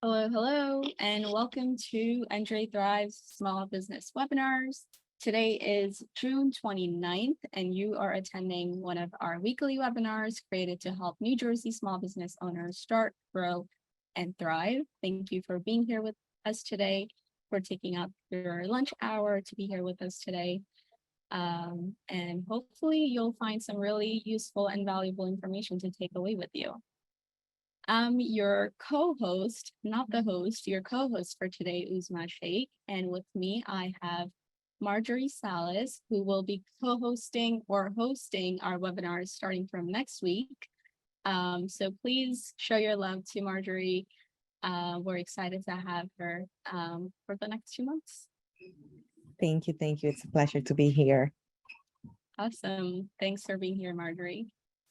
Hello, hello, and welcome to NJ Thrive's Small Business Webinars. Today is June 29th, and you are attending one of our weekly webinars created to help New Jersey small business owners start, grow, and thrive. Thank you for being here with us today, for taking up your lunch hour to be here with us today. And hopefully you'll find some really useful and valuable information to take away with you. I'm your co-host, not the host, your co-host for today, Uzma Sheikh. And with me, I have Marjorie Salas, who will be co-hosting or hosting our webinars starting from next week. So please show your love to Marjorie. We're excited to have her for the next 2 months. Thank you. It's a pleasure to be here. Awesome. Thanks for being here, Marjorie.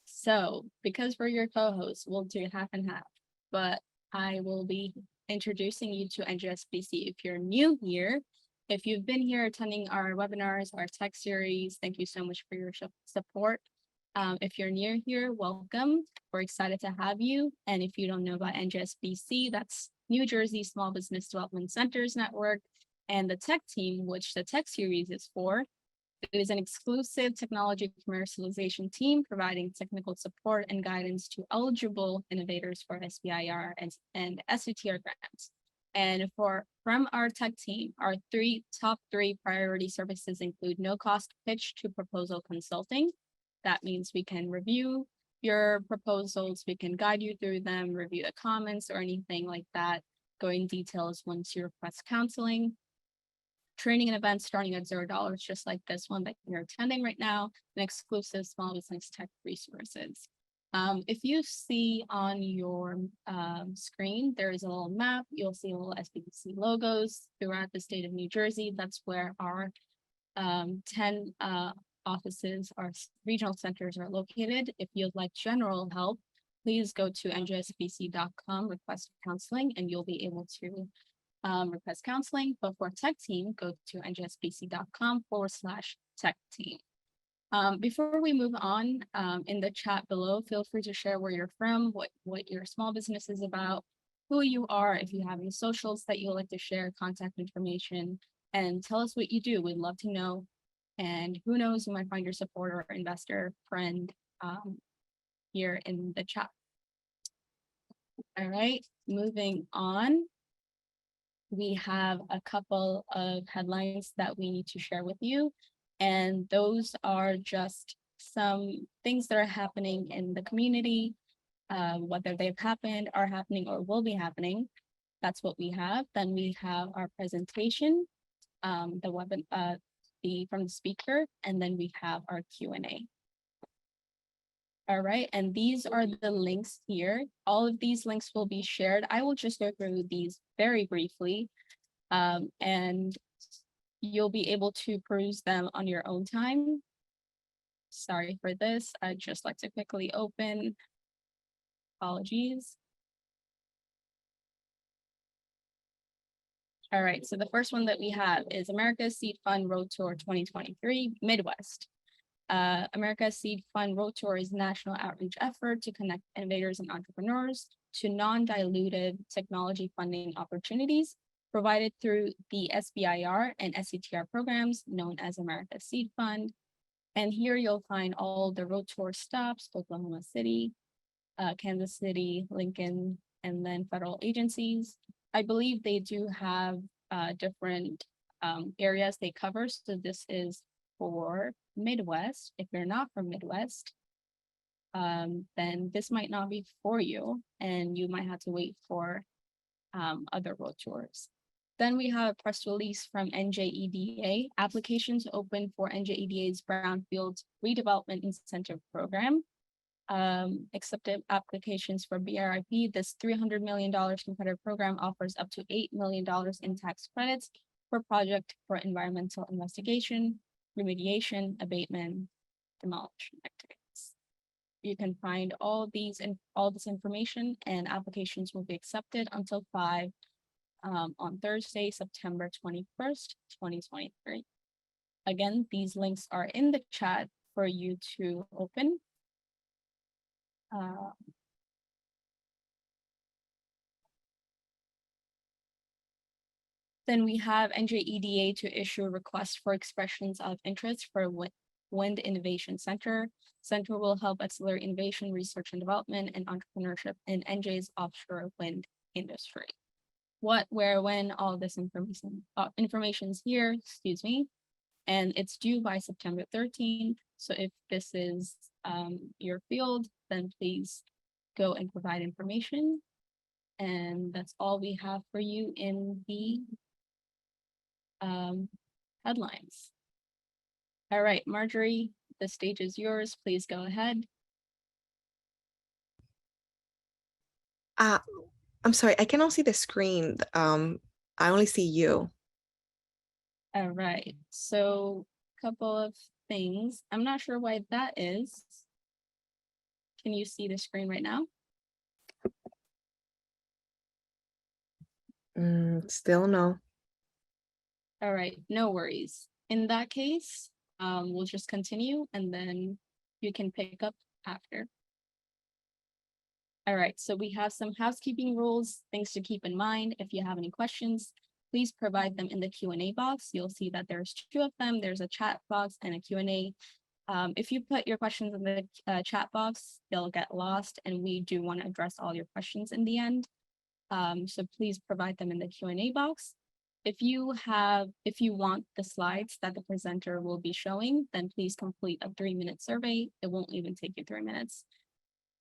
So because we're your co-hosts, we'll do half and half, but I will be introducing you to NJSBDC. If you're new here, if you've been here attending our webinars, our tech series, thank you so much for your support. If you're new here, welcome. We're excited to have you. And if you don't know about NJSBDC, that's New Jersey Small Business Development Centers Network, and the tech team, which the tech series is for. It is an exclusive technology commercialization team providing technical support and guidance to eligible innovators for SBIR and STTR grants. And from our tech team, our top three priority services include no-cost pitch to proposal consulting. That means we can review your proposals, we can guide you through them, review the comments or anything like that, go in details once you request counseling. Training and events starting at $0, just like this one that you're attending right now, and exclusive small business tech resources. If you see on your screen, there is a little map. You'll see little SBDC logos throughout the state of New Jersey. That's where our 10 offices, our regional centers are located. If you'd like general help, please go to njsbdc.com, request counseling, and you'll be able to request counseling. But for tech team, go to njsbdc.com/tech team. Before we move on, in the chat below, feel free to share where you're from, what your small business is about, who you are, if you have any socials that you'd like to share, contact information, and tell us what you do. We'd love to know. And who knows, you might find your supporter, investor, friend here in the chat. All right, moving on. We have a couple of headlines that we need to share with you, and those are just some things that are happening in the community, whether they've happened, are happening, or will be happening. That's what we have. Then we have our presentation, from the speaker, and then we have our Q&A. All right, and these are the links here. All of these links will be shared. I will just go through these very briefly, and you'll be able to peruse them on your own time. Sorry for this. I'd just like to quickly open. Apologies. All right, so the first one that we have is America's Seed Fund Road Tour 2023 Midwest. America's Seed Fund Road Tour is a national outreach effort to connect innovators and entrepreneurs to non-dilutive technology funding opportunities provided through the SBIR and STTR programs known as America's Seed Fund. And here you'll find all the road tour stops: Oklahoma City, Kansas City, Lincoln, and then federal agencies. I believe they do have different areas they cover. So this is for Midwest. If you're not from Midwest, then this might not be for you, and you might have to wait for other road tours. Then we have a press release from NJEDA. Applications open for NJEDA's Brownfield Redevelopment Incentive Program. Accepted applications for BRIP. This $300 million competitive program offers up to $8 million in tax credits for project for environmental investigation, remediation, abatement, demolition activities. You can find all this information, and applications will be accepted until 5 on Thursday, September 21st, 2023. Again, these links are in the chat for you to open. Then we have NJEDA to issue a request for expressions of interest for Wind Innovation Center. Center will help accelerate innovation, research and development, and entrepreneurship in NJ's offshore wind industry. What, where, when, all this information is here, excuse me, and it's due by September 13th. So if this is your field, then please go and provide information. And that's all we have for you in the headlines. All right, Marjorie, the stage is yours. Please go ahead. I'm sorry, I cannot see the screen. I only see you. All right, so a couple of things. I'm not sure why that is. Can you see the screen right now? Still no. All right, no worries. In that case, we'll just continue and then you can pick up after. All right, so we have some housekeeping rules, things to keep in mind. If you have any questions, please provide them in the Q&A box. You'll see that there's 2 of them. There's a chat box and a Q&A. If you put your questions in the chat box, they'll get lost, and we do want to address all your questions in the end. So please provide them in the Q&A box. If you want the slides that the presenter will be showing, then please complete a 3-minute survey. It won't even take you 3 minutes.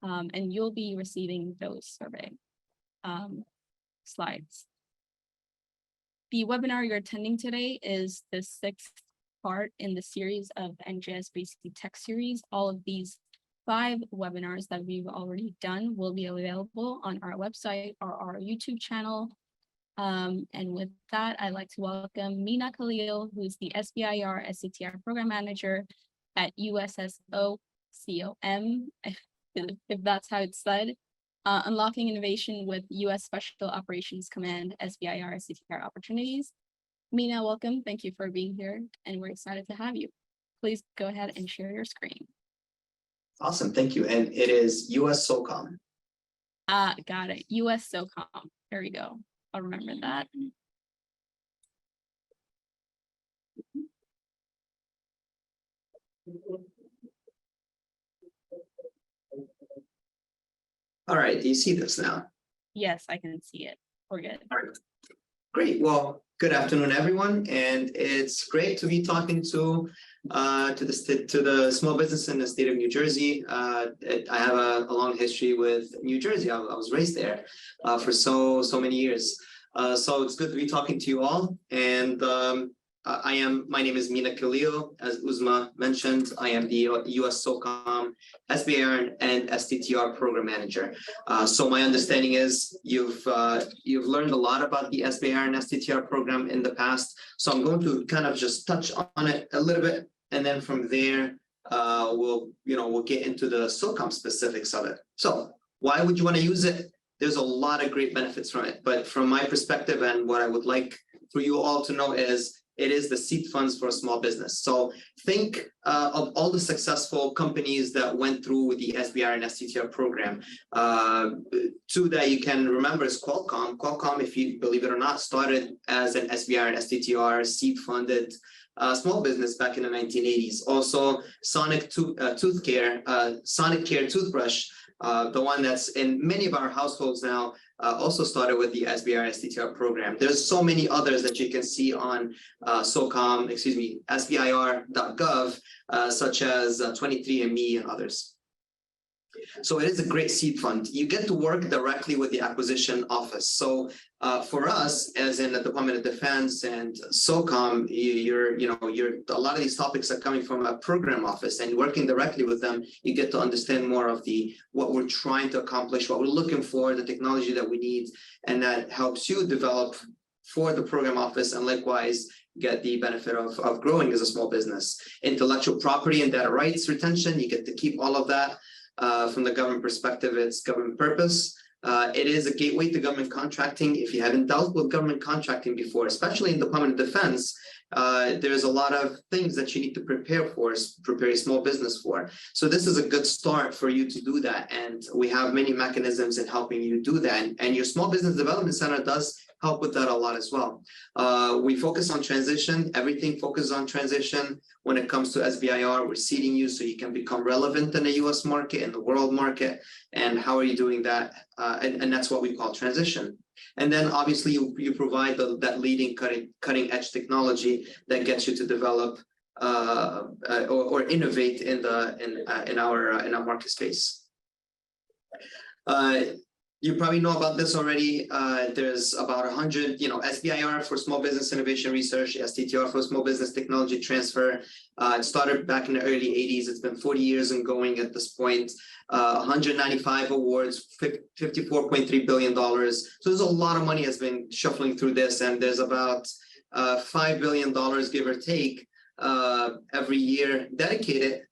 And you'll be receiving those survey slides. The webinar you're attending today is the 6th part in the series of NJSBDC Tech Series. All of these 5 webinars that we've already done will be available on our website or our YouTube channel. And with that, I'd like to welcome Mina Khalil, who's the SBIR STTR Program Manager at USSOCOM, if that's how it's said, Unlocking Innovation with U.S. Special Operations Command, SBIR STTR Opportunities. Mina, welcome. Thank you for being here, and we're excited to have you. Please go ahead and share your screen. Awesome, thank you. And it is US SOCOM. Got it. US SOCOM. There we go. I'll remember that. All right, do you see this now? Yes, I can see it. We're good. All right, great. Well, good afternoon, everyone, and it's great to be talking to the small business in the state of New Jersey. I have a long history with New Jersey. I was raised there for so many years. So it's good to be talking to you all. And my name is Mina Khalil. As Uzma mentioned, I am the US SOCOM, SBIR, and STTR Program Manager. So my understanding is you've learned a lot about the SBIR and STTR program in the past. So I'm going to kind of just touch on it a little bit, and then from there, we'll get into the SOCOM specifics of it. So why would you want to use it? There's a lot of great benefits from it, but from my perspective, and what I would like for you all to know is it is the seed funds for a small business. So think of all the successful companies that went through with the SBIR and STTR program. 2 that you can remember is Qualcomm. Qualcomm, if you believe it or not, started as an SBIR and STTR seed funded small business back in the 1980s. Also, Sonic Care toothbrush, the one that's in many of our households now, also started with the SBIR STTR program. There's so many others that you can see on SBIR.gov, such as 23andMe and others. So it is a great seed fund. You get to work directly with the acquisition office. So for us, as in the Department of Defense and SOCOM, a lot of these topics are coming from a program office, and working directly with them, you get to understand more of what we're trying to accomplish, what we're looking for, the technology that we need, and that helps you develop for the program office, and likewise get the benefit of growing as a small business. Intellectual property and data rights retention, you get to keep all of that. From the government perspective, it's government purpose. It is a gateway to government contracting. If you haven't dealt with government contracting before, especially in the Department of Defense, there's a lot of things that you need to prepare a small business for. So this is a good start for you to do that. And we have many mechanisms in helping you do that. And your Small Business Development Center does help with that a lot as well. We focus on transition. Everything focuses on transition. When it comes to SBIR, we're seeding you so you can become relevant in the US market, in the world market. And how are you doing that? And that's what we call transition. And then obviously you provide that leading cutting edge technology that gets you to develop or innovate in our market space. You probably know about this already. There's about 100, SBIR for Small Business Innovation Research, STTR for Small Business Technology Transfer. It started back in the early 80s. It's been 40 years and going at this point. 195 awards, $54.3 billion. So there's a lot of money has been shuffling through this, and there's about $5 billion, give or take, every year dedicated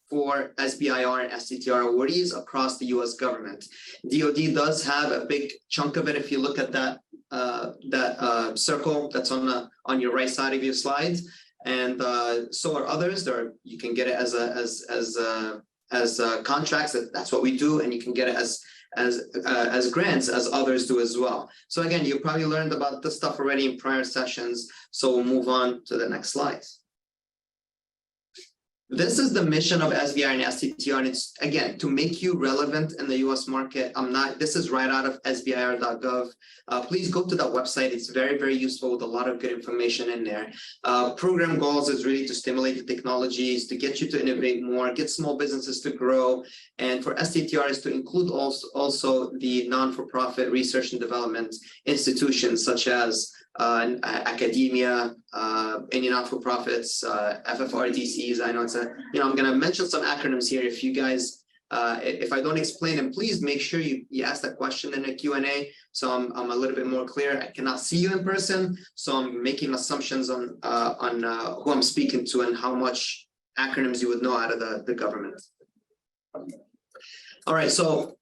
for SBIR and STTR awardees across the US government. DoD does have a big chunk of it. If you look at that circle that's on your right side of your slides, and so are others. You can get it as contracts. That's what we do, and you can get it as grants, as others do as well. So again, you probably learned about this stuff already in prior sessions. So we'll move on to the next slide. This is the mission of SBIR and STTR, and it's, again, to make you relevant in the US market. This is right out of SBIR.gov. Please go to that website. It's very, very useful with a lot of good information in there. Program goals is really to stimulate the technologies, to get you to innovate more, get small businesses to grow. And for STTR is to include also the non-for-profit research and development institutions such as academia, any not-for-profits, FFRDCs. I know it's I'm going to mention some acronyms here. If you guys, if I don't explain them, please make sure you ask that question in the Q&A. So I'm a little bit more clear. I cannot see you in person, so I'm making assumptions on who I'm speaking to and how much acronyms you would know out of the government. All right, so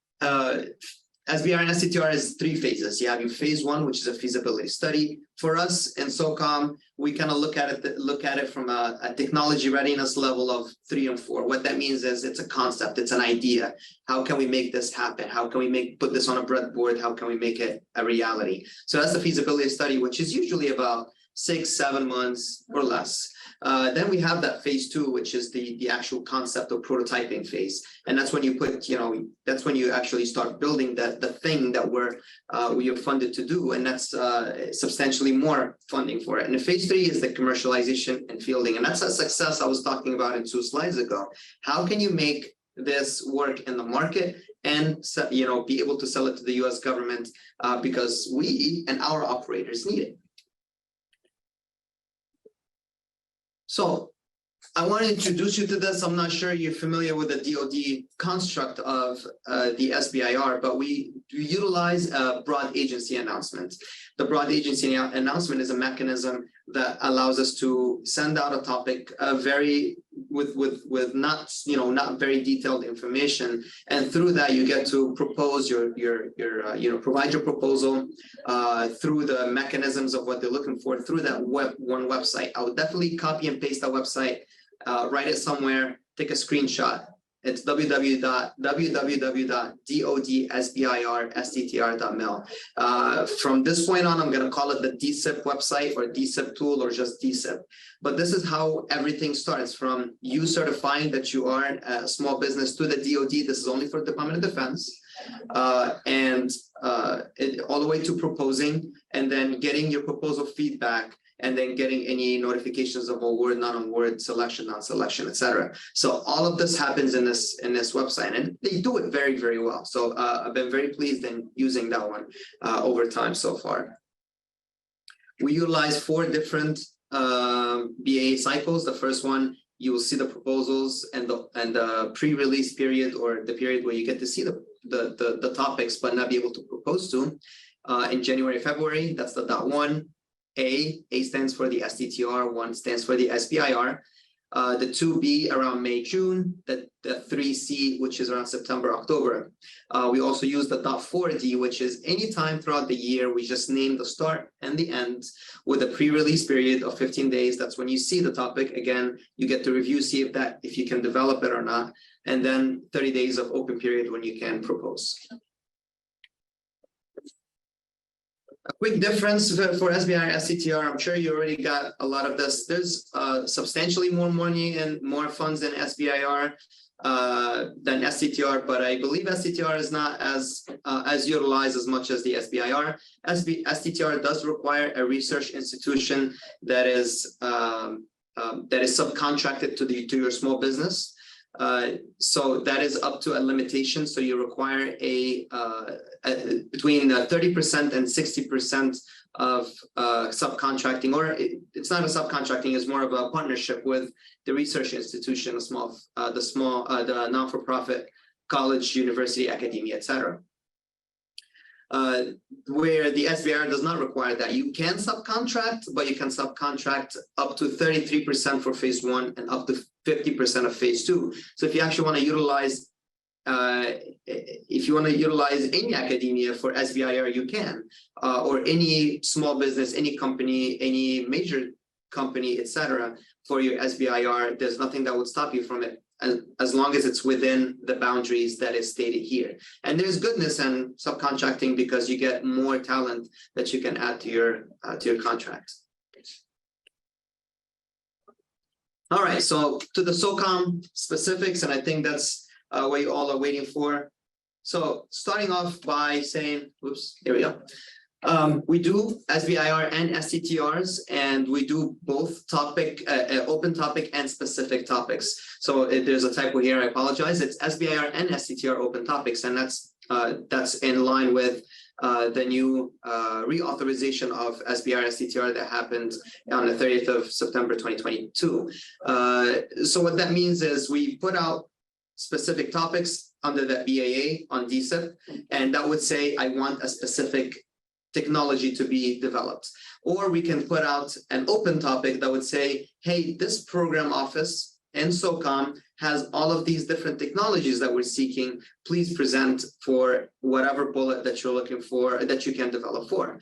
SBIR and STTR is 3 phases. You have your phase 1, which is a feasibility study. For us in SOCOM, we kind of look at it from a technology readiness level of 3 and 4. What that means is it's a concept, it's an idea. How can we make this happen? How can we put this on a breadboard? How can we make it a reality? So that's the feasibility study, which is usually about 6-7 months or less. Then we have that phase 2, which is the actual concept or prototyping phase, and that's when you put, that's when you actually start building the thing that we are funded to do, and that's substantially more funding for it. And the phase 3 is the commercialization and fielding, and that's a success I was talking about in 2 slides ago. How can you make this work in the market and be able to sell it to the U.S. government because we and our operators need it? So I want to introduce you to this. I'm not sure you're familiar with the DoD construct of the SBIR, but we utilize a broad agency announcement. The broad agency announcement is a mechanism that allows us to send out a topic with not very detailed information, and through that you get to propose provide your proposal through the mechanisms of what they're looking for through that one website. I would definitely copy and paste that website, write it somewhere, take a screenshot. It's www.dodsbirstttr.mil. From this point on, I'm going to call it the DSIP website or DSIP tool or just DSIP. But this is how everything starts, from you certifying that you are a small business to the DoD. This is only for the Department of Defense, and all the way to proposing and then getting your proposal feedback, and then getting any notifications of award, non-award, selection, non-selection, etc. So all of this happens in this website, and they do it very, very well. So I've been very pleased in using that one over time so far. We utilize 4 different BA cycles. The first one, you will see the proposals and the pre-release period, or the period where you get to see the topics but not be able to propose to, in January, February. That's the .1. A stands for the STTR, 1 stands for the SBIR, the 2B around May, June, the 3C, which is around September, October. We also use the .4D, which is any time throughout the year. We just name the start and the end with a pre-release period of 15 days. That's when you see the topic. Again, you get to review, see if you can develop it or not, and then 30 days of open period when you can propose. A quick difference for SBIR, STTR, I'm sure you already got a lot of this. There's substantially more money and more funds than SBIR than STTR, but I believe STTR is not as utilized as much as the SBIR. STTR does require a research institution that is subcontracted to your small business. So that is up to a limitation. So you require between 30% and 60% of subcontracting, or it's not a subcontracting, it's more of a partnership with the research institution, the non-for-profit college, university, academia, etc. Where the SBIR does not require that. You can subcontract, but you can subcontract up to 33% for phase 1 and up to 50% of phase 2. So if you actually want to utilize any academia for SBIR, you can, or any small business, any company, any major company, etc. For your SBIR, there's nothing that would stop you from it, as long as it's within the boundaries that is stated here. And there's goodness in subcontracting because you get more talent that you can add to your contract. All right, so to the SOCOM specifics, and I think that's what you all are waiting for. So starting off by saying, oops, here we go. We do SBIR and STTRs, and we do both open topic and specific topics. So if there's a typo here, I apologize. It's SBIR and STTR open topics, and that's in line with the new reauthorization of SBIR STTR that happened on the 30th of September 2022. So what that means is we put out specific topics under that BAA on DSIP, and that would say I want a specific technology to be developed. Or we can put out an open topic that would say, hey, this program office in SOCOM has all of these different technologies that we're seeking. Please present for whatever bullet that you're looking for, that you can develop for.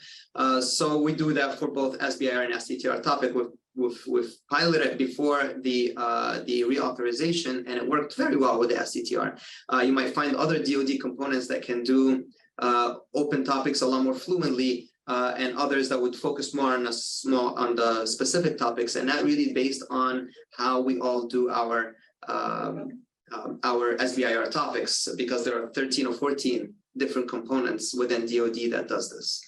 So we do that for both SBIR and STTR topic. We've piloted before the reauthorization, and it worked very well with the STTR. You might find other DoD components that can do open topics a lot more fluently, and others that would focus more on the specific topics, and that really based on how we all do our SBIR topics, because there are 13 or 14 different components within DoD that does this.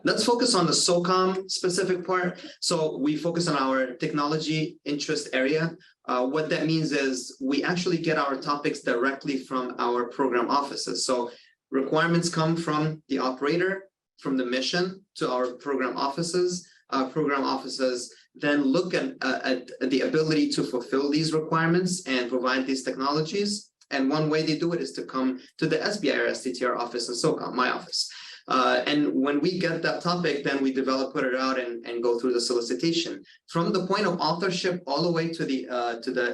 Let's focus on the SOCOM specific part. So we focus on our technology interest area. What that means is we actually get our topics directly from our program offices. So requirements come from the operator, from the mission to our program offices. Program offices then look at the ability to fulfill these requirements and provide these technologies. And one way they do it is to come to the SBIR STTR office in SOCOM, my office. And when we get that topic, then we put it out and go through the solicitation. From the point of authorship all the way to the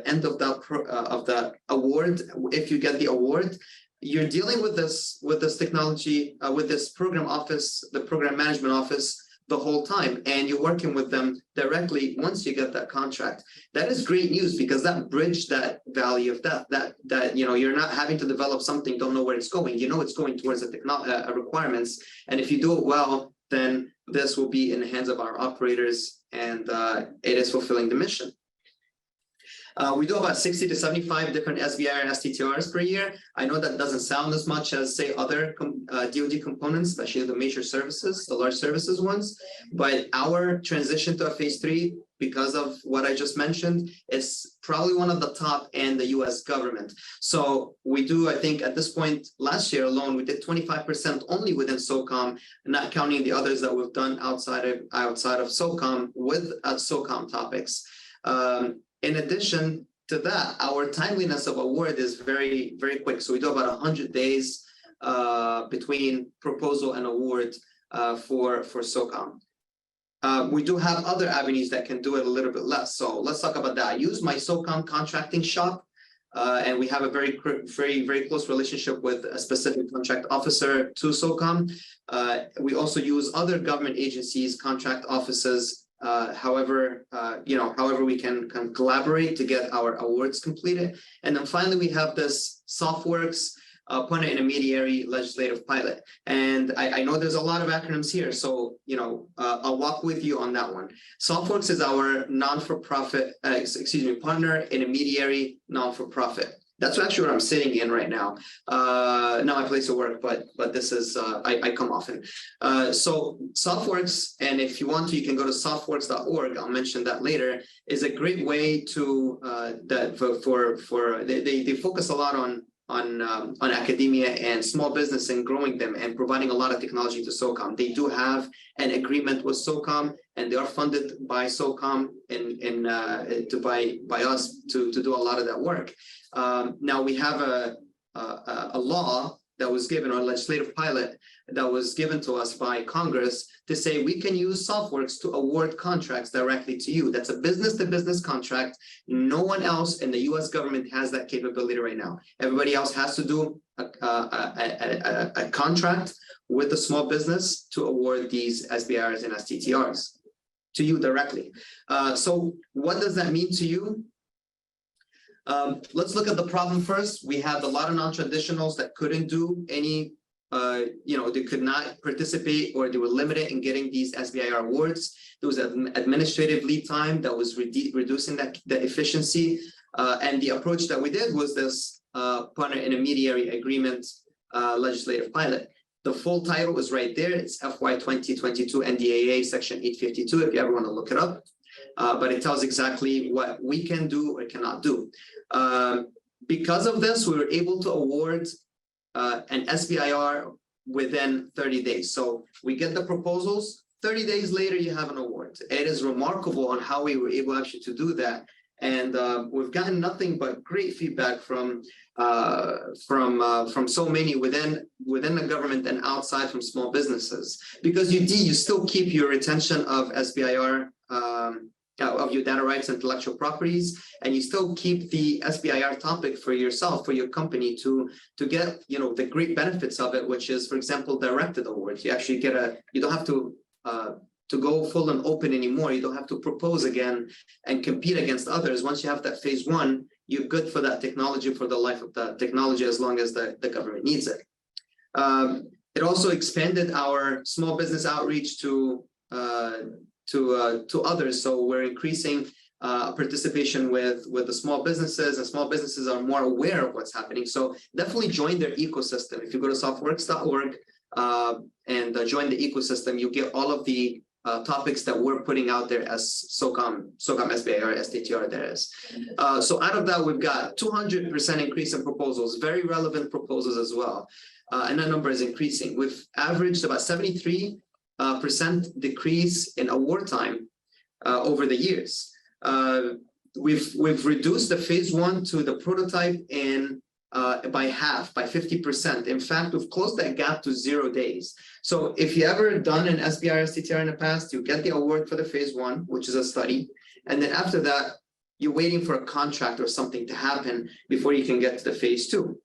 end of the award, if you get the award, you're dealing with this technology, with this program office, the program management office, the whole time, and you're working with them directly once you get that contract. That is great news, because that bridged that valley of death, that you're not having to develop something, don't know where it's going. You know it's going towards the requirements, and if you do it well, then this will be in the hands of our operators, and it is fulfilling the mission. We do about 60 to 75 different SBIR and STTRs per year. I know that doesn't sound as much as, say, other DoD components, especially the major services, the large services ones. But our transition to a phase 3, because of what I just mentioned, is probably one of the top in the US government. So we do, I think at this point, last year alone, we did 25% only within SOCOM, not counting the others that we've done outside of SOCOM with SOCOM topics. In addition to that, our timeliness of award is very, very quick. So we do about 100 days between proposal and award for SOCOM. We do have other avenues that can do it a little bit less. So let's talk about that. I use my SOCOM contracting shop, and we have a very, very close relationship with a specific contract officer to SOCOM. We also use other government agencies, contract offices. However we can collaborate to get our awards completed. And then finally, we have this SoftWorks. partner intermediary legislative pilot. And I know there's a lot of acronyms here, so I'll walk with you on that one. SoftWorks is our non-for-profit, partner intermediary non-for-profit. That's actually what I'm sitting in right now. Not my place of work, but this is I come often. So SoftWorks, and if you want to, you can go to softworks.org. I'll mention that later. Is a great way to they focus a lot on academia and small business and growing them and providing a lot of technology to SOCOM. They do have an agreement with SOCOM, and they are funded by SOCOM by us to do a lot of that work. Now we have a law that was given, or a legislative pilot that was given to us by Congress to say we can use SoftWorks to award contracts directly to you. That's a business-to-business contract. No one else in the U.S. government has that capability right now. Everybody else has to do a contract with a small business to award these SBIRs and STTRs to you directly. So what does that mean to you? Let's look at the problem first. We had a lot of non-traditionals that couldn't do any, they could not participate, or they were limited in getting these SBIR awards. There was an administrative lead time that was reducing the efficiency. And the approach that we did was this partner intermediary agreement legislative pilot. The full title is right there. It's FY 2022 NDAA section 852 if you ever want to look it up. But it tells exactly what we can do or cannot do. Because of this, we were able to award an SBIR within 30 days. So we get the proposals, 30 days later, you have an award. It is remarkable on how we were able actually to do that. And we've gotten nothing but great feedback from so many within the government and outside from small businesses, because you still keep your retention of SBIR, of your data rights, intellectual properties, and you still keep the SBIR topic for yourself, for your company to get, the great benefits of it, which is, for example, directed awards. You actually get you don't have to go full and open anymore. You don't have to propose again and compete against others. Once you have that phase one, you're good for that technology, for the life of that technology, as long as the government needs it. It also expanded our small business outreach to others. So we're increasing participation with the small businesses, and small businesses are more aware of what's happening. So definitely join their ecosystem. If you go to softworks.org and join the ecosystem, you get all of the topics that we're putting out there as SOCOM SBIR, STTR there is. So out of that, we've got 200% increase in proposals, very relevant proposals as well. And that number is increasing. We've averaged about 73% decrease in award time over the years. We've reduced the phase one to the prototype by half, by 50%. In fact, we've closed that gap to 0 days. So if you ever done an SBIR STTR in the past, you get the award for the phase one, which is a study, and then after that, you're waiting for a contract or something to happen before you can get to the phase two.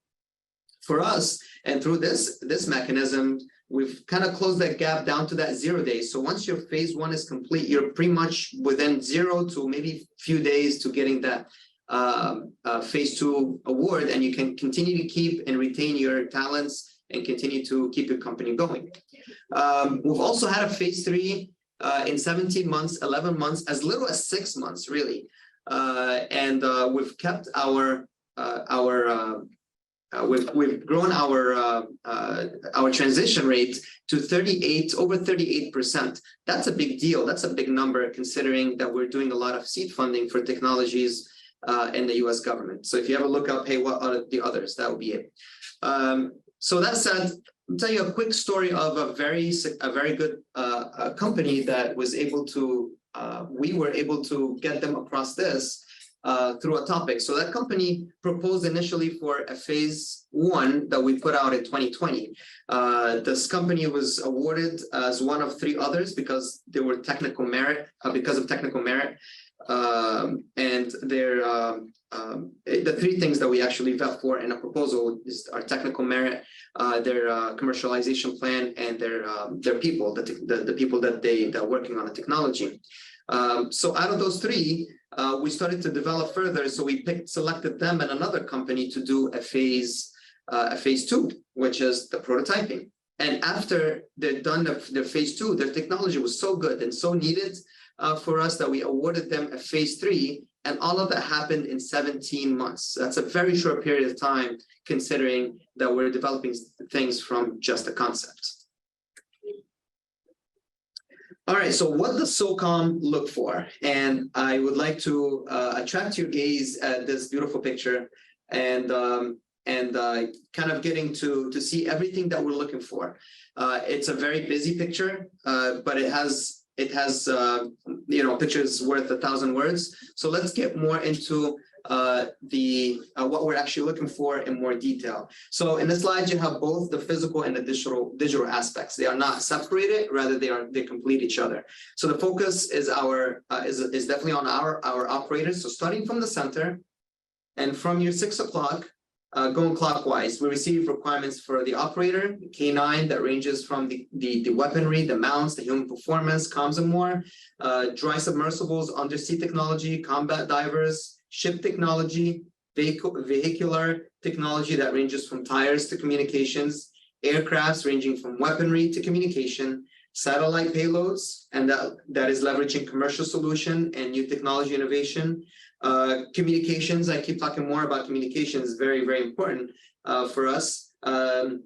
For us, and through this mechanism, we've kind of closed that gap down to that 0 days. So once your phase one is complete, you're pretty much within 0 to maybe few days to getting that phase two award, and you can continue to keep and retain your talents and continue to keep your company going. We've also had a phase three in 17 months, 11 months, as little as 6 months, really. And we've kept we've grown our transition rate to over 38%. That's a big deal. That's a big number, considering that we're doing a lot of seed funding for technologies in the U.S. government. So if you ever look up, hey, what are the others? That would be it. So that said, I'll tell you a quick story of a very good company that was able to, we were able to get them across this through a topic. So that company proposed initially for a phase one that we put out in 2020. This company was awarded as one of 3 others because they were technical merit, because of technical merit. And the 3 things that we actually vet for in a proposal is our technical merit, their commercialization plan, and their people, the people that they're working on the technology. So out of those 3, we started to develop further. So we selected them and another company to do a phase a phase 2, which is the prototyping. And after they've done the phase 2, their technology was so good and so needed for us that we awarded them a phase 3, and all of that happened in 17 months. That's a very short period of time, considering that we're developing things from just a concept. All right, so what does SOCOM look for? And I would like to attract your gaze at this beautiful picture and kind of getting to see everything that we're looking for. It's a very busy picture, but it has pictures worth 1,000 words. So let's get more into what we're actually looking for in more detail. So in the slide, you have both the physical and the digital aspects. They are not separated, rather they complete each other. So the focus is is definitely on our operators. So starting from the center and from your 6 o'clock, going clockwise, we receive requirements for the operator, the K9, that ranges from the weaponry, the mounts, the human performance, comms and more, dry submersibles, undersea technology, combat divers, ship technology, vehicular technology that ranges from tires to communications, aircrafts ranging from weaponry to communication, satellite payloads, and that is leveraging commercial solution and new technology innovation. Communications, I keep talking more about communications, very, very important for us. Data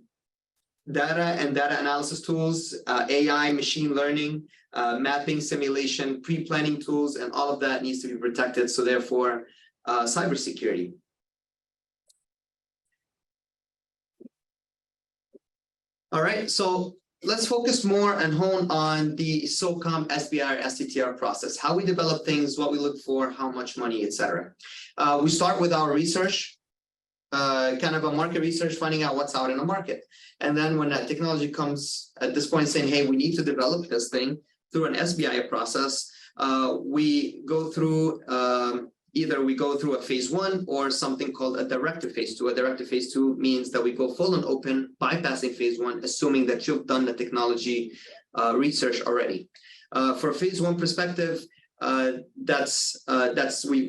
and data analysis tools, AI, machine learning, mapping, simulation, pre-planning tools, and all of that needs to be protected. So therefore, cybersecurity. All right, so let's focus more and hone on the SOCOM SBIR STTR process, how we develop things, what we look for, how much money, etc. We start with our research, kind of a market research, finding out what's out in the market. And then when that technology comes at this point saying, hey, we need to develop this thing through an SBIR process, we go through either we go through a phase 1 or something called a directive phase 2. A directive phase 2 means that we go full and open, bypassing phase 1, assuming that you've done the technology research already. For phase 1 perspective, we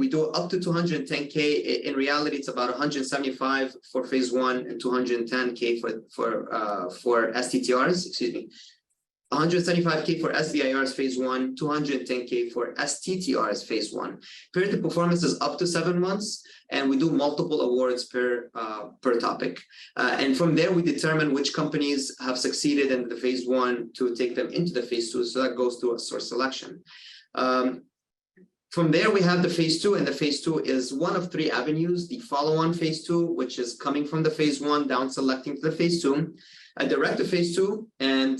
do up to 210K. In reality, it's about 175 for phase 1 and 210K for STTRs. Excuse me. 175K for SBIR's phase 1, 210K for STTR's phase 1. Period of performance is up to 7 months, and we do multiple awards per topic. And from there, we determine which companies have succeeded in the phase 1 to take them into the phase 2. So that goes through a source selection. From there, we have the phase 2, and the phase 2 is one of 3 avenues: the follow-on phase 2, which is coming from the phase 1 down selecting to the phase 2, a directive phase 2, and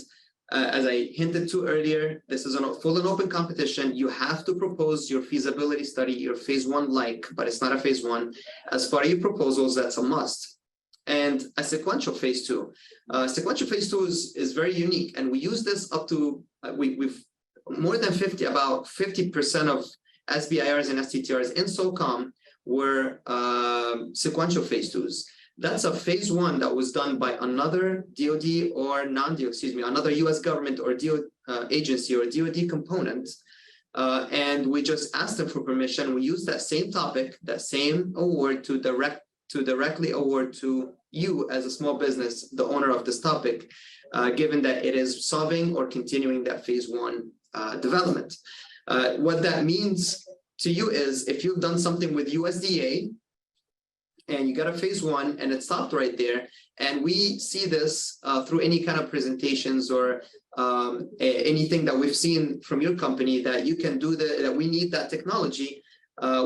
as I hinted to earlier, this is a full and open competition. You have to propose your feasibility study, your phase 1 but it's not a phase 1. As part of your proposals, that's a must. And a sequential phase 2. Sequential phase 2 is very unique, and we use this up to, we've more than about 50% of SBIRs and STTRs in SOCOM were sequential phase 2s. That's a phase 1 that was done by another DoD or another US government or DoD agency or DoD component. And we just asked them for permission. We used that same topic, that same award to directly award to you as a small business, the owner of this topic, given that it is solving or continuing that phase 1 development. What that means to you is if you've done something with USDA, and you got a phase 1 and it stopped right there, and we see this through any kind of presentations or anything that we've seen from your company that you can do that we need that technology,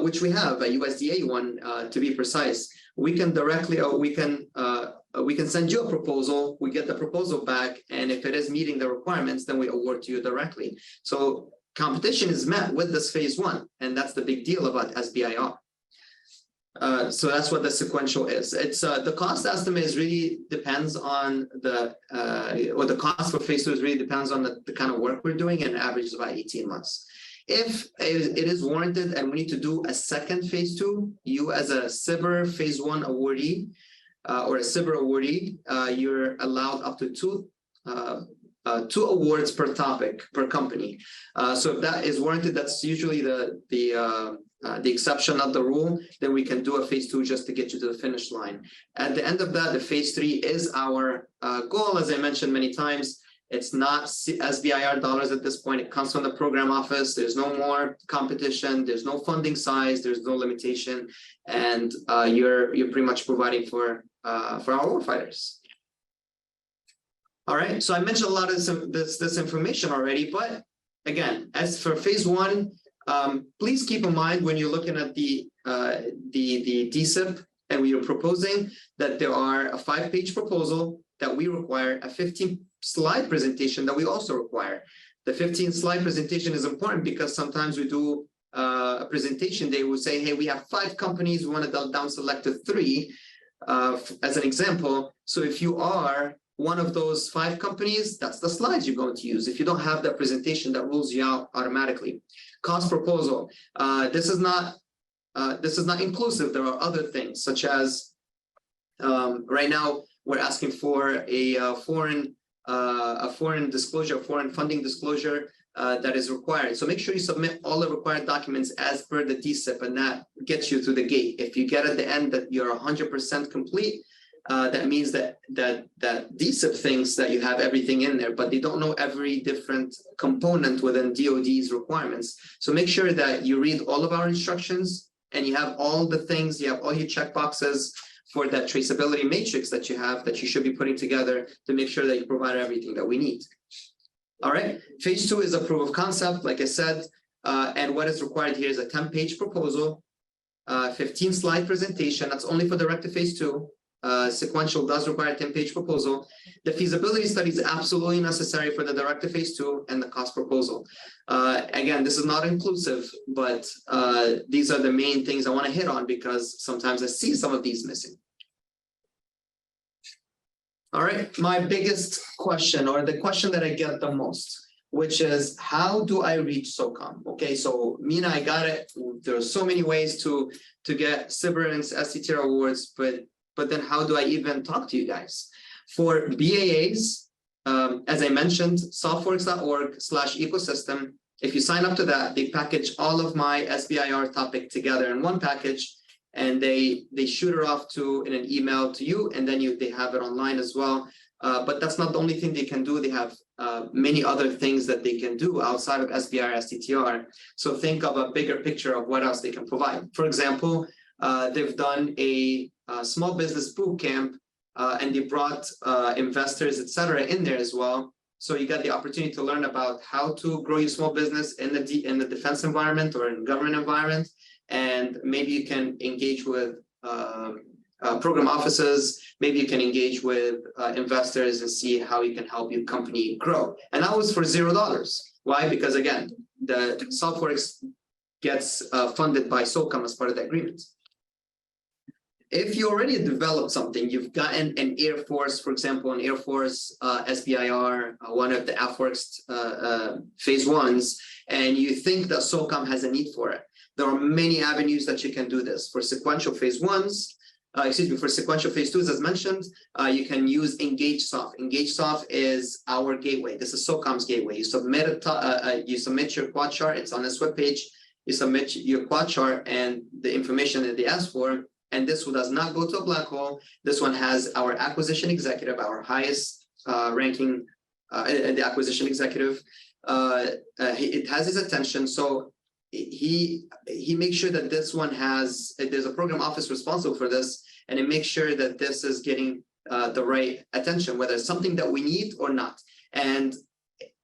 which we have a USDA one to be precise. We can directly, we can send you a proposal, we get the proposal back, and if it is meeting the requirements, then we award to you directly. So competition is met with this phase 1, and that's the big deal about SBIR. So that's what the sequential is. It's the cost estimate is really depends on the cost for phase 2 is really depends on the kind of work we're doing, and averages about 18 months. If it is warranted and we need to do a second phase 2, you as a SBIR phase 1 awardee or a SBIR awardee, you're allowed up to 2 awards per topic per company. So if that is warranted, that's usually the the exception, not the rule, then we can do a phase 2 just to get you to the finish line. At the end of that, the phase 3 is our goal. As I mentioned many times, it's not SBIR dollars at this point. It comes from the program office. There's no more competition. There's no funding size. There's no limitation, and you're pretty much providing for our warfighters. All right. So I mentioned a lot of this information already, but again, as for phase 1, please keep in mind when you're looking at the DSIP and we are proposing that there are a 5-page proposal that we require, a 15-slide presentation that we also require. The 15-slide presentation is important because sometimes we do a presentation, they will say, hey, we have 5 companies, we want to down select to 3 as an example. So if you are one of those 5 companies, that's the slides you're going to use. If you don't have that presentation, that rules you out automatically. Cost proposal. This is not inclusive. There are other things such as right now we're asking for a foreign disclosure, foreign funding disclosure that is required. So make sure you submit all the required documents as per the DSIP, and that gets you through the gate. If you get at the end that you're 100% complete, that means that DSIP thinks that you have everything in there, but they don't know every different component within DoD's requirements. So make sure that you read all of our instructions and you have all the things, you have all your check boxes for that traceability matrix that you have, that you should be putting together to make sure that you provide everything that we need. All right, phase 2 is a proof of concept, like I said, and what is required here is a 10-page proposal, 15-slide presentation. That's only for direct to phase 2. Sequential does require a 10-page proposal. The feasibility study is absolutely necessary for the direct to phase 2 and the cost proposal. Again, this is not inclusive, but these are the main things I want to hit on because sometimes I see some of these missing. All right, my biggest question, or the question that I get the most, which is how do I reach SOCOM? Okay, so Mina, I got it. There are so many ways to get SBIR and STTR awards, but then how do I even talk to you guys? For BAAs, as I mentioned, softworks.org/ecosystem. If you sign up to that, they package all of my SBIR topic together in one package, and they shoot it off in an email to you, and then they have it online as well. But that's not the only thing they can do. They have many other things that they can do outside of SBIR, STTR. So think of a bigger picture of what else they can provide. For example, they've done a small business boot camp, and they brought investors, etc., in there as well. So you got the opportunity to learn about how to grow your small business in the defense environment or in government environment, and maybe you can engage with program offices. Maybe you can engage with investors and see how you can help your company grow. And that was for $0. Why? Because again, the SOFWorks gets funded by SOCOM as part of the agreement. If you already developed something, you've gotten an Air Force, for example, an Air Force SBIR, one of the AFWorks phase 1s, and you think that SOCOM has a need for it. There are many avenues that you can do this. For sequential phase 1s, for sequential phase 2s, as mentioned, you can use EngageSoft. EngageSoft is our gateway. This is SOCOM's gateway. You submit your quad chart. It's on this webpage. You submit your quad chart and the information that they ask for. And this one does not go to a black hole. This one has our acquisition executive, our highest ranking, the acquisition executive. It has his attention. So he makes sure that this one there's a program office responsible for this, and it makes sure that this is getting the right attention, whether it's something that we need or not. And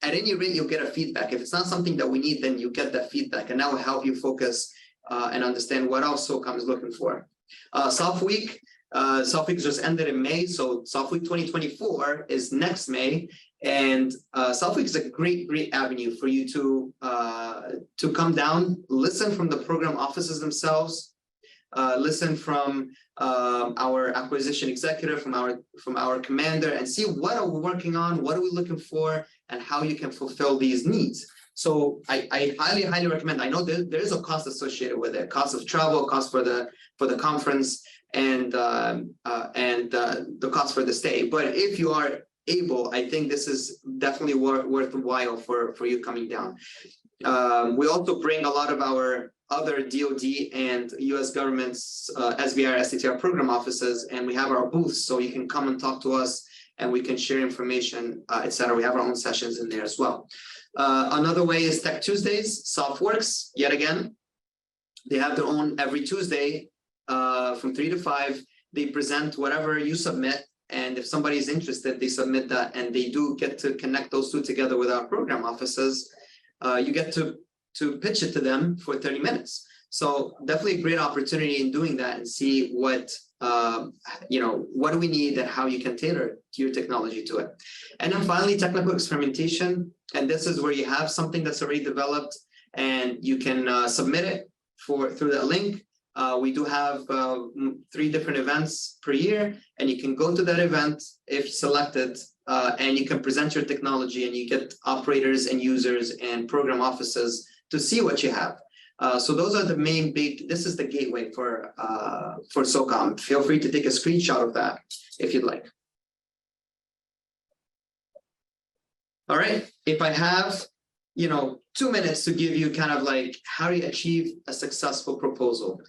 at any rate, you'll get a feedback. If it's not something that we need, then you get that feedback, and that will help you focus and understand what else SOCOM is looking for. Soft Week just ended in May, so Soft Week 2024 is next May, and Soft Week is a great avenue for you to come down, listen from the program offices themselves, listen from our acquisition executive, from our commander, and see what are we working on, what are we looking for, and how you can fulfill these needs. So I highly recommend. I know there is a cost associated with it, cost of travel, cost for the conference, and the cost for the stay. But if you are able, I think this is definitely worthwhile for you coming down. We also bring a lot of our other DoD and US government's SBIR, STTR program offices, and we have our booths, so you can come and talk to us and we can share information, etc. We have our own sessions in there as well. Another way is Tech Tuesdays, SoftWorks, yet again. They have their own every Tuesday from 3 to 5. They present whatever you submit, and if somebody is interested, they submit that, and they do get to connect those two together with our program offices. You get to pitch it to them for 30 minutes. So definitely a great opportunity in doing that and see what, what do we need and how you can tailor your technology to it. And then finally, technical experimentation. And this is where you have something that's already developed and you can submit it through that link. We do have 3 different events per year, and you can go to that event if selected, and you can present your technology, and you get operators and users and program offices to see what you have. So those are the main this is the gateway for SOCOM. Feel free to take a screenshot of that if you'd like. All right, if I have 2 minutes to give you kind of like how do you achieve a successful proposal.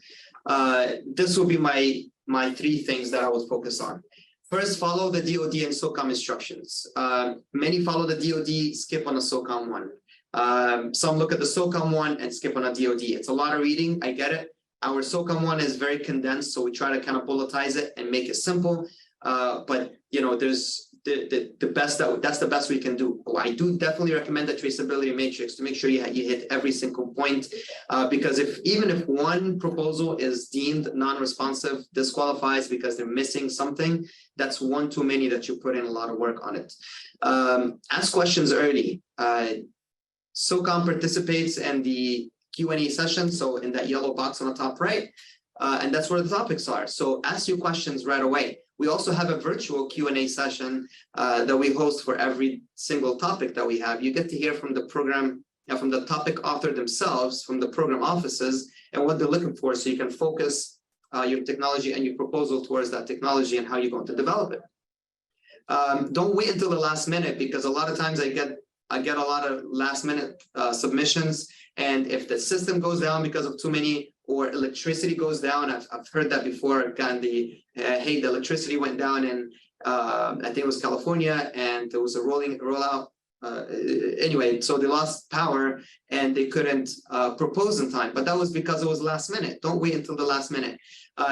This will be my 3 things that I would focus on. First, follow the DoD and SOCOM instructions. Many follow the DoD, skip on the SOCOM one. Some look at the SOCOM one and skip on a DoD. It's a lot of reading, I get it. Our SOCOM one is very condensed, so we try to kind of bulletize it and make it simple. But there's the best that's the best we can do. I do definitely recommend the traceability matrix to make sure you hit every single point, because even if one proposal is deemed non-responsive, disqualifies because they're missing something, that's one too many that you put in a lot of work on it. Ask questions early. SOCOM participates in the Q&A session, so in that yellow box on the top right, and that's where the topics are. So ask your questions right away. We also have a virtual Q&A session that we host for every single topic that we have. You get to hear from the program, from the topic author themselves, from the program offices, and what they're looking for, so you can focus your technology and your proposal towards that technology and how you're going to develop it. Don't wait until the last minute, because a lot of times I get a lot of last minute submissions, and if the system goes down because of too many, or electricity goes down, I've heard that before. I've gotten hey, the electricity went down in I think it was California, and there was a rollout. Anyway, so they lost power and they couldn't propose in time, but that was because it was last minute. Don't wait until the last minute.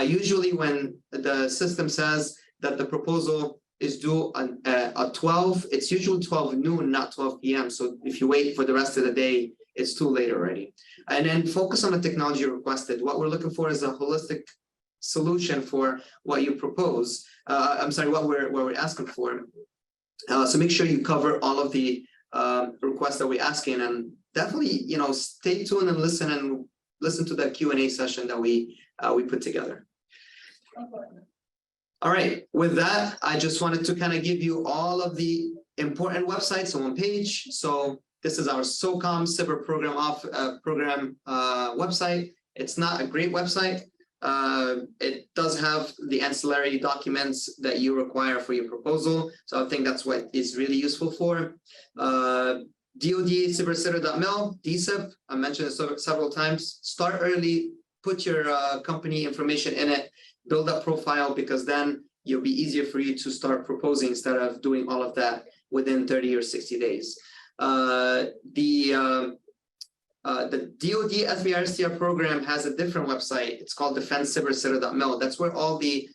Usually when the system says that the proposal is due at 12, it's usually 12 noon, not 12 p.m. So if you wait for the rest of the day, it's too late already. And then focus on the technology requested. What we're looking for is a holistic solution for what you propose. What we're asking for. So make sure you cover all of the requests that we're asking, and definitely, stay tuned and listen to that Q&A session that we put together. All right, with that, I just wanted to kind of give you all of the important websites on one page. So this is our SOCOM Cyber Program website. It's not a great website. It does have the ancillary documents that you require for your proposal. So I think that's what it's really useful for. DoD cybersitter.mil, DCIP, I mentioned it several times. Start early, put your company information in it, build a profile, because then it'll be easier for you to start proposing instead of doing all of that within 30 or 60 days. The DoD SBIR STTR program has a different website. It's called defensecybersitter.mil. That's where all the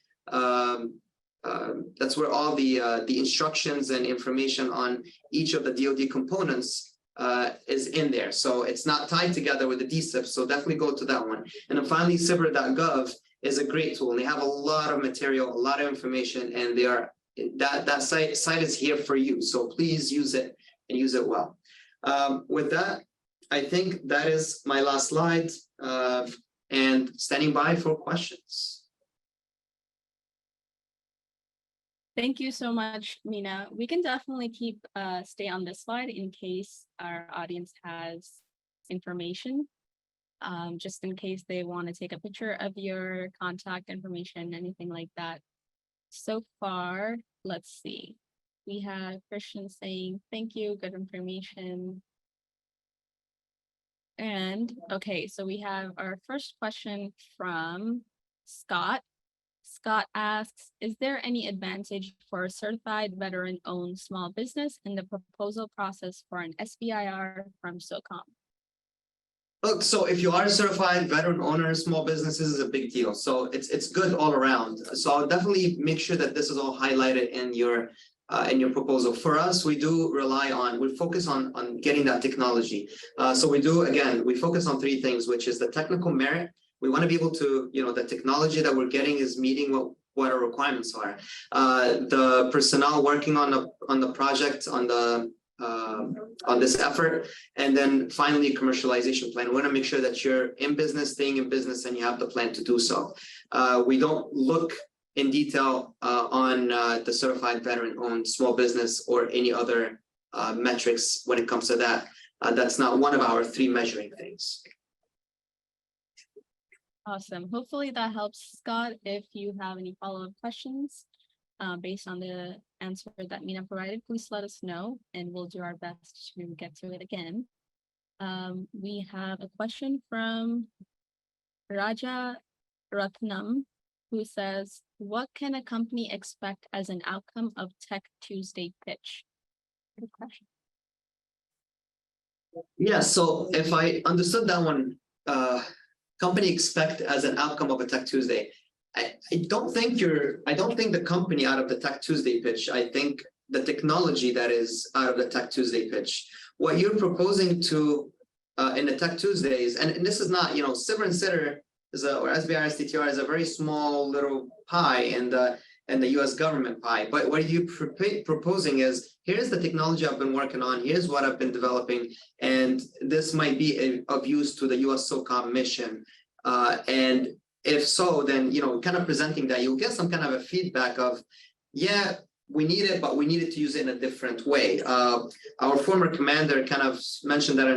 instructions and information on each of the DoD components is in there. So it's not tied together with the DCIP. So definitely go to that one. And then finally, cyber.gov is a great tool. And they have a lot of material, a lot of information, and that site is here for you. So please use it and use it well. With that, I think that is my last slide, and standing by for questions. Thank you so much, Mina. We can definitely stay on this slide in case our audience has information, just in case they want to take a picture of your contact information, anything like that. So far, let's see. We have Christian saying, thank you, good information. And okay, so we have our first question from Scott. Scott asks, is there any advantage for a certified veteran-owned small business in the proposal process for an SBIR from SOCOM? Look, so if you are a certified veteran owner, small businesses is a big deal. So it's good all around. So I'll definitely make sure that this is all highlighted in your proposal. For us, we do rely on, we focus on getting that technology. So we focus on three things, which is the technical merit. We want to be able to, the technology that we're getting is meeting what our requirements are. The personnel working on the project, on this effort, and then finally commercialization plan. We want to make sure that you're in business, staying in business, and you have the plan to do so. We don't look in detail on the certified veteran-owned small business or any other metrics when it comes to that. That's not one of our three measuring things. Awesome. Hopefully that helps, Scott. If you have any follow-up questions based on the answer that Mina provided, please let us know and we'll do our best to get to it again. We have a question from Raja Ratnam, who says, what can a company expect as an outcome of Tech Tuesday pitch? Good question. Yeah, so if I understood that one, company expect as an outcome of a Tech Tuesday. I don't think the company out of the Tech Tuesday pitch. I think the technology that is out of the Tech Tuesday pitch. What you're proposing to in the Tech Tuesdays, and this is not, SBIR and STTR or SBIR STTR is a very small little pie in the US government pie. But what you're proposing is, here's the technology I've been working on, here's what I've been developing, and this might be of use to the US SOCOM mission. And if so, then, kind of presenting that, you'll get some kind of a feedback of, yeah, we need it, but we needed to use it in a different way. Our former commander kind of mentioned that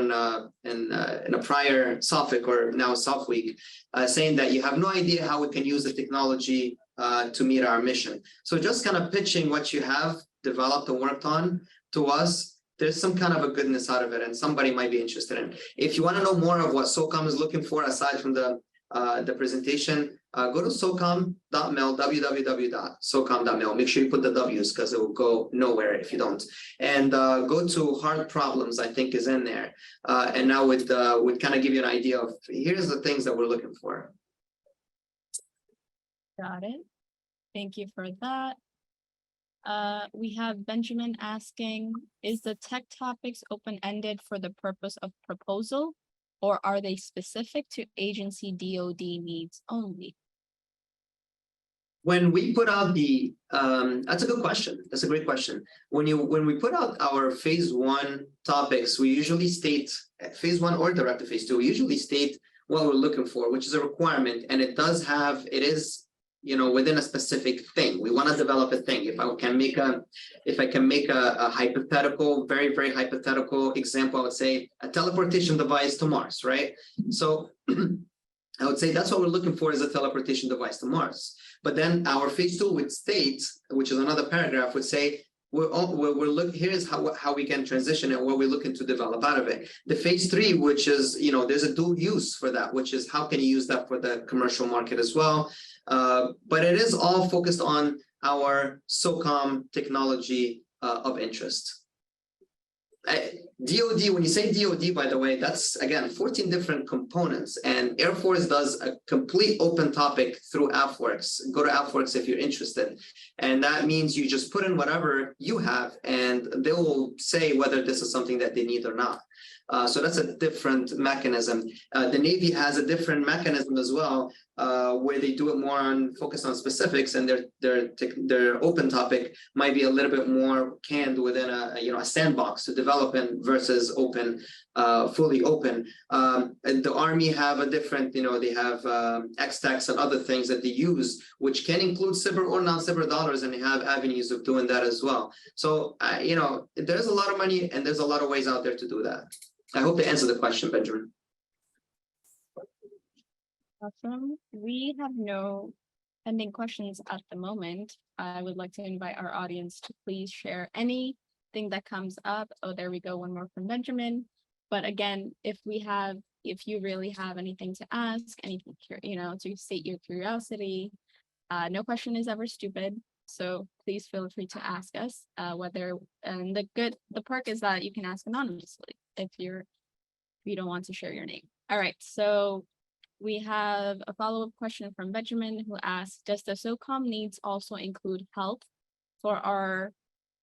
in a prior SOFIC or now SOF week, saying that you have no idea how we can use the technology to meet our mission. So just kind of pitching what you have developed and worked on to us, there's some kind of a goodness out of it, and somebody might be interested in. If you want to know more of what SOCOM is looking for aside from the presentation, go to SOCOM.mil, www.socom.mil. Make sure you put the W's because it will go nowhere if you don't. And go to hard problems, I think is in there. And now would kind of give you an idea of, here's the things that we're looking for. Got it. Thank you for that. We have Benjamin asking, is the tech topics open-ended for the purpose of proposal, or are they specific to agency DoD needs only? When we put out the, that's a good question. That's a great question. When we put out our phase 1 topics, we usually state phase 1 or directive phase 2. We usually state what we're looking for, which is a requirement, and it is within a specific thing. We want to develop a thing. If I can make a hypothetical, very, very hypothetical example, I would say a teleportation device to Mars, right? So I would say that's what we're looking for, is a teleportation device to Mars. But then our phase 2 would state, which is another paragraph, would say, we're looking, here's how we can transition and what we're looking to develop out of it. The phase 3, which is, there's a dual use for that, which is how can you use that for the commercial market as well. But it is all focused on our SOCOM technology of interest. DoD, when you say DoD, by the way, that's again 14 different components, and Air Force does a complete open topic through AFWorks. Go to AFWorks if you're interested, and that means you just put in whatever you have and they will say whether this is something that they need or not. So that's a different mechanism. The Navy has a different mechanism as well, where they do it more focused on specifics, and their open topic might be a little bit more canned within a sandbox to develop in versus open, fully open. And the Army have a different, they have XTACs and other things that they use, which can include SBIR or non-SBIR dollars, and they have avenues of doing that as well. So there's a lot of money and there's a lot of ways out there to do that. I hope to answer the question, Benjamin. Awesome. We have no pending questions at the moment. I would like to invite our audience to please share anything that comes up. Oh, there we go. One more from Benjamin. But again, if we have if you really have anything to ask, anything, to state your curiosity, no question is ever stupid. So please feel free to ask us, and the perk is that you can ask anonymously if you don't want to share your name. All right, so we have a follow-up question from Benjamin, who asks, does the SOCOM needs also include health for our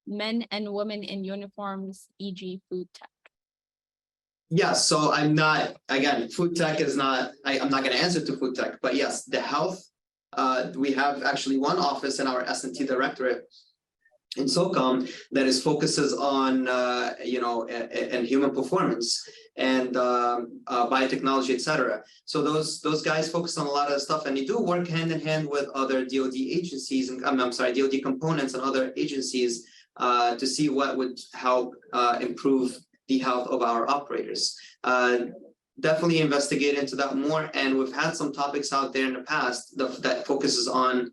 men and women in uniforms, e.g. food tech? Yes, so I'm not, again, food tech is not, I'm not going to answer to food tech, but yes, the health, we have actually one office in our S&T directorate in SOCOM that focuses on, and human performance and biotechnology, et cetera. So those guys focus on a lot of stuff, and they do work hand in hand with other DoD agencies, and DoD components and other agencies to see what would help improve the health of our operators. Definitely investigate into that more, and we've had some topics out there in the past that focuses on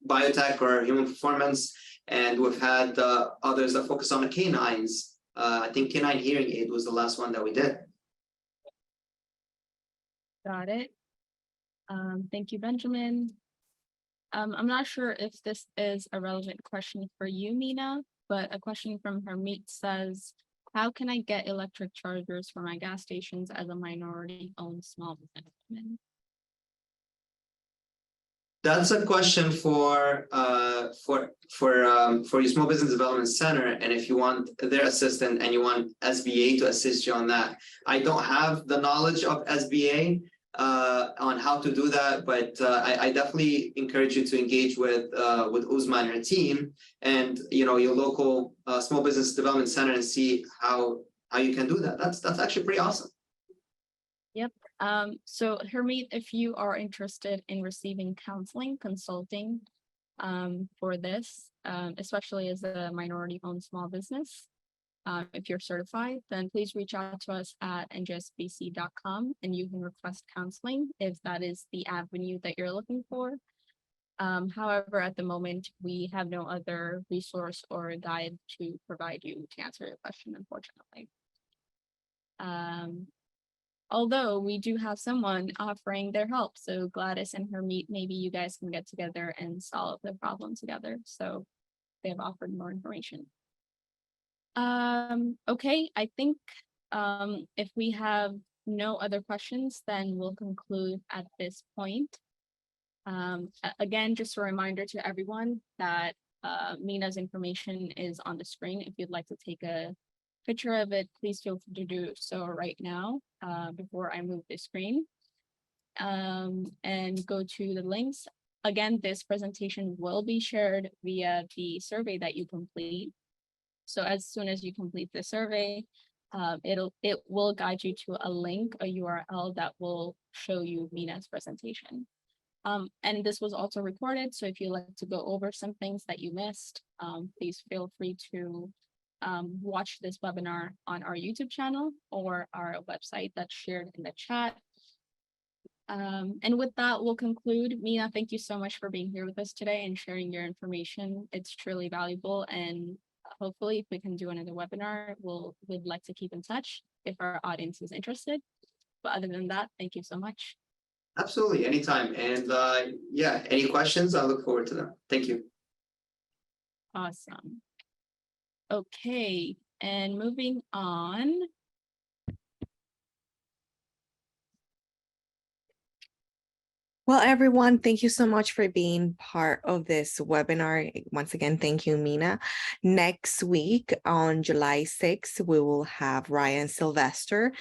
biotech or human performance, and we've had others that focus on the canines. I think canine hearing aid was the last one that we did. Got it. Thank you, Benjamin. I'm not sure if this is a relevant question for you, Mina, but a question from Hermit says, how can I get electric chargers for my gas stations as a minority-owned small businessman? That's a question for your Small Business Development Center, and if you want their assistant and you want SBA to assist you on that. I don't have the knowledge of SBA on how to do that, but I definitely encourage you to engage with Uzma and her team, and your local Small Business Development Center, and see how you can do that. That's actually pretty awesome. Yep. So Hermit, if you are interested in receiving counseling, consulting for this, especially as a minority-owned small business, if you're certified, then please reach out to us at njsbc.com, and you can request counseling if that is the avenue that you're looking for. However, at the moment, we have no other resource or guide to provide you to answer your question, unfortunately. Although we do have someone offering their help. So Gladys and Hermit, maybe you guys can get together and solve the problem together. So they have offered more information. Okay, I think if we have no other questions, then we'll conclude at this point. Again, just a reminder to everyone that Mina's information is on the screen. If you'd like to take a picture of it, please feel free to do so right now before I move the screen, and go to the links. Again, this presentation will be shared via the survey that you complete. So as soon as you complete the survey, it will guide you to a link, a URL that will show you Mina's presentation. And this was also recorded, so if you'd like to go over some things that you missed, please feel free to watch this webinar on our YouTube channel or our website that's shared in the chat. And with that, we'll conclude. Mina, thank you so much for being here with us today and sharing your information. It's truly valuable, and hopefully if we can do another webinar, we'd like to keep in touch if our audience is interested. But other than that, thank you so much. Absolutely, anytime. And yeah, any questions, I look forward to them. Thank you. Awesome. Okay, and moving on. Well, everyone, thank you so much for being part of this webinar. Once again, thank you, Mina. Next week on July 6th, we will have Ryan Sylvester.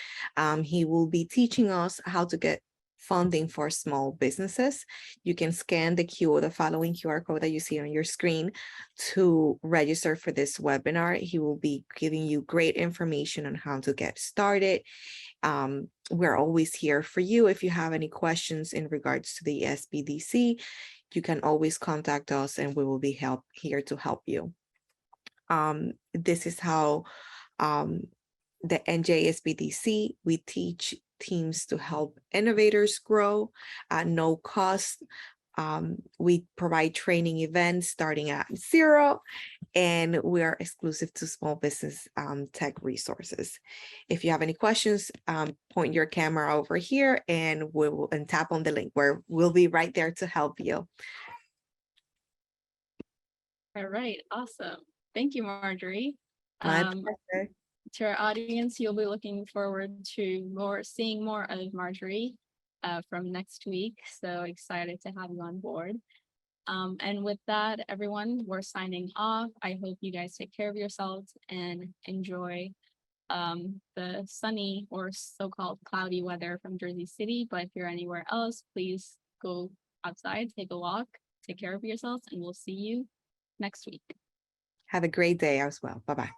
He will be teaching us how to get funding for small businesses. You can scan the following QR code that you see on your screen to register for this webinar. He will be giving you great information on how to get started. We're always here for you. If you have any questions in regards to the SBDC, you can always contact us and we will be here to help you. This is how the NJSBDC, we teach teams to help innovators grow at no cost. We provide training events starting at 0, and we are exclusive to small business tech resources. If you have any questions, point your camera over here and tap on the link where we'll be right there to help you. All right, awesome. Thank you, Marjorie. My pleasure. To our audience, you'll be looking forward to seeing more of Marjorie from next week. So excited to have you on board. And with that, everyone, we're signing off. I hope you guys take care of yourselves and enjoy the sunny or so-called cloudy weather from Jersey City. But if you're anywhere else, please go outside, take a walk, take care of yourselves, and we'll see you next week. Have a great day as well. Bye-bye.